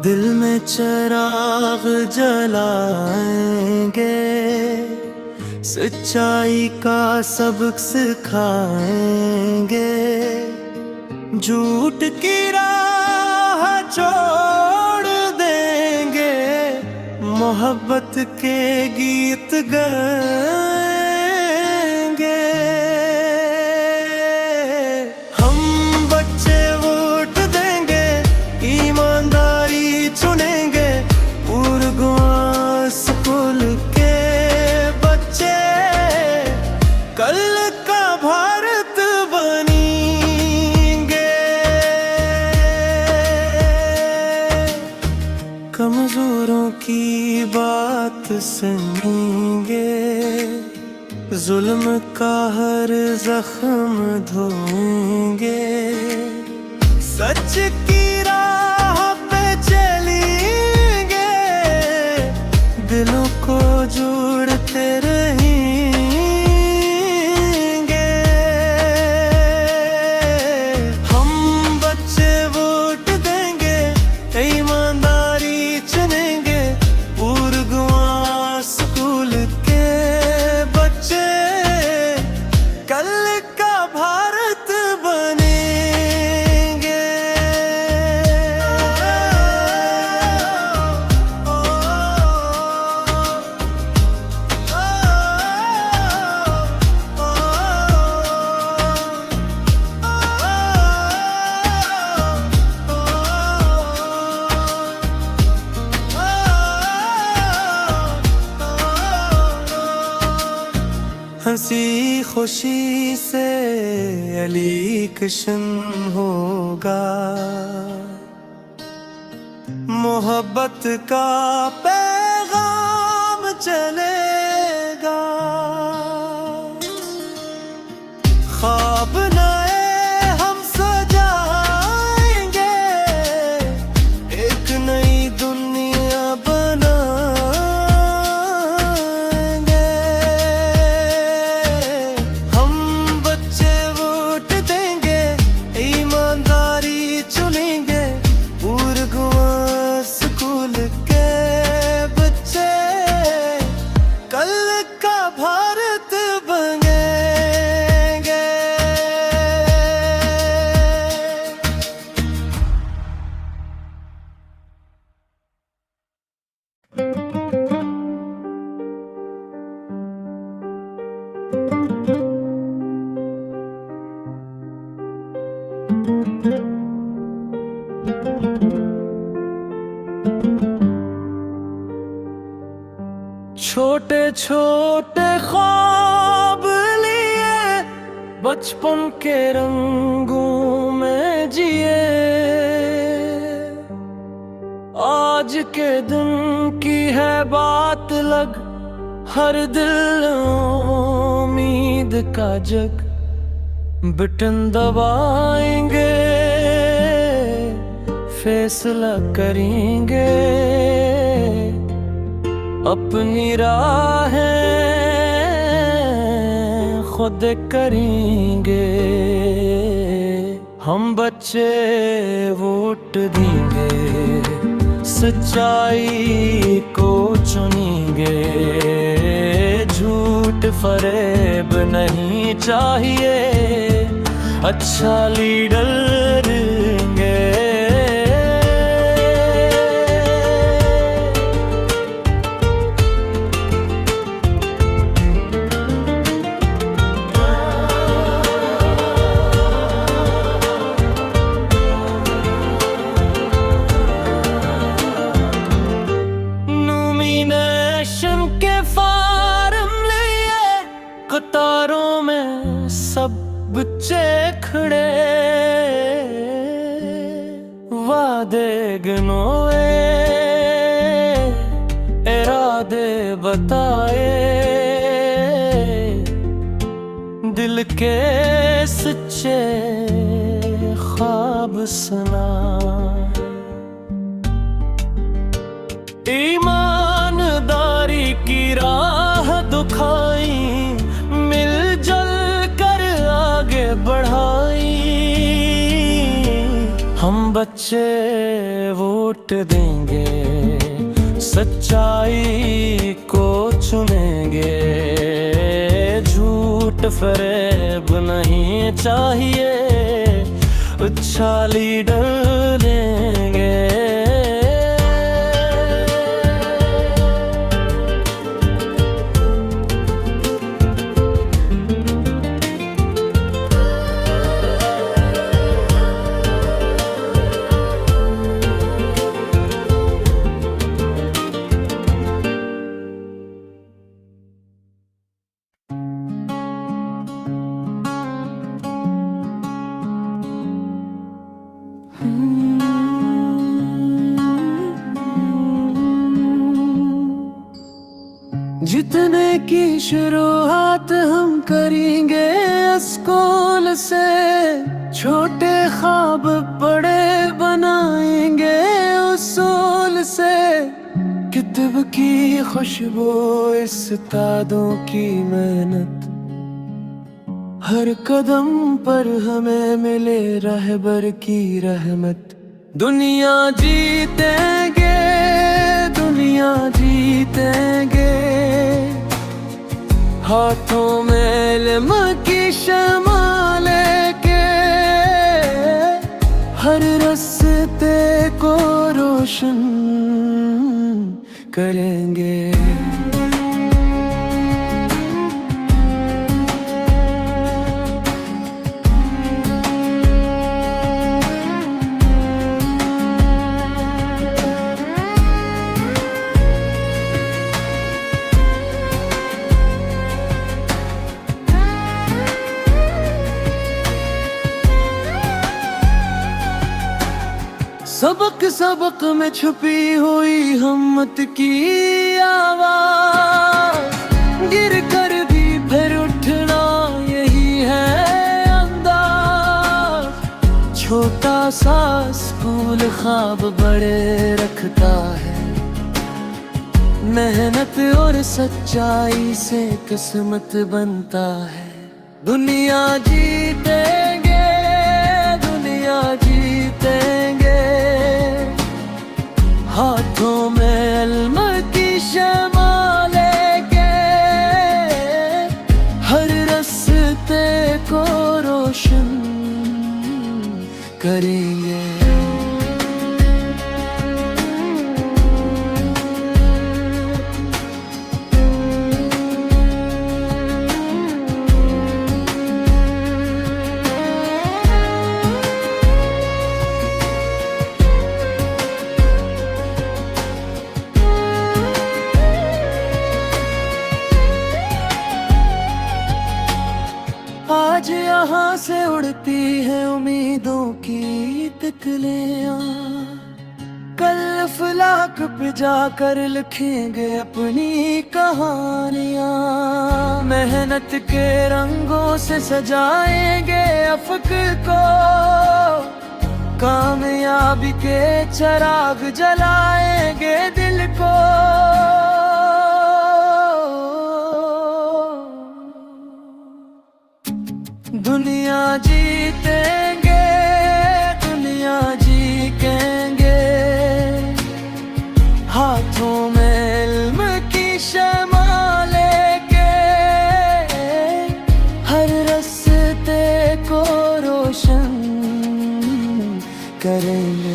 दिल में चिराग जलाएंगे, सच्चाई का सबक सिखाएंगे। झूठ की राह छोड़ देंगे, मोहब्बत के गीत गाएंगे। हम बच्चे वोट देंगे, ईमानदारी चुनेंगे, उर्गुआ स्कूल के बच्चे कल का भारत बनेंगे। कमजोरों की बात सुनेंगे, जुल्म का हर जख्म धोएंगे। सच की राह पे चलेंगे, दिलों को जोड़ते रहेंगे। हम बच्चे वोट देंगे, ईमानदारी चुनेंगे, उर्गुआ स्कूल के बच्चे कल का भारत बनेंगे। हंसी खुशी से अली कृष्ण होगा, मोहब्बत का पैगाम चलेगा। ख्वाब नए हम सजाएंगे, एक नई दुनिया बनाएंगे। हम बच्चे वोट देंगे, ईमानदारी चुनेंगे, उर्गुआ स्कूल के बच्चे कल का भारत बनेंगे। छोटे छोटे ख्वाब लिए, बचपन के रंगों में जिए। आज के दिन की है बात लग, हर दिल उम्मीद का जग। बटन दबाएंगे, फैसला करेंगे, अपनी राहें खुद करेंगे। हम बच्चे वोट देंगे, सच्चाई को चुनेंगे। झूठ फरेब नहीं चाहिए, अच्छा लीडर देंगे। कतारों में सब बच्चे खड़े, वादे गिनोए, इरादे बताए, दिल के सच्चे ख्वाब सुनाए। ईमानदारी की राह दुखाई, मिलजुल कर आगे बढ़ाई। हम बच्चे वोट देंगे, सच्चाई को चुनेंगे, झूठ फरेब नहीं चाहिए, अच्छा लीडर लेंगे। जितने की शुरुआत हम करेंगे स्कूल से, छोटे ख्वाब बड़े बनाएंगे उसूल से। किताब की खुशबू, उस्तादों की मेहनत, हर कदम पर हमें मिले रहबर की रहमत। दुनिया जीतेंगे, दुनिया जीतेंगे, हाथों में इल्म की शमा लेके, हर रास्ते को रोशन करेंगे। सबक सबक में छुपी हुई हिम्मत की आवाज, गिर कर भी फिर उठना यही है अंदाज। छोटा सा स्कूल ख्वाब बड़े रखता है, मेहनत और सच्चाई से किस्मत बनता है। दुनिया जीतेंगे, दुनिया जीतेंगे, हाथों में इल्म की शमा लेके, हर रास्ते को रोशन करेंगे। आज यहाँ से उड़ती है उम्मीदों की तितलियां, कल फलाक पे जाकर लिखेंगे अपनी कहानियां। मेहनत के रंगों से सजाएंगे अफक को, कामयाबी के चिराग जलाएंगे दिल को। दुनिया जीतेंगे, दुनिया जीतेंगे, हाथों में इल्म की शमा लेके, हर रास्ते को रोशन करेंगे।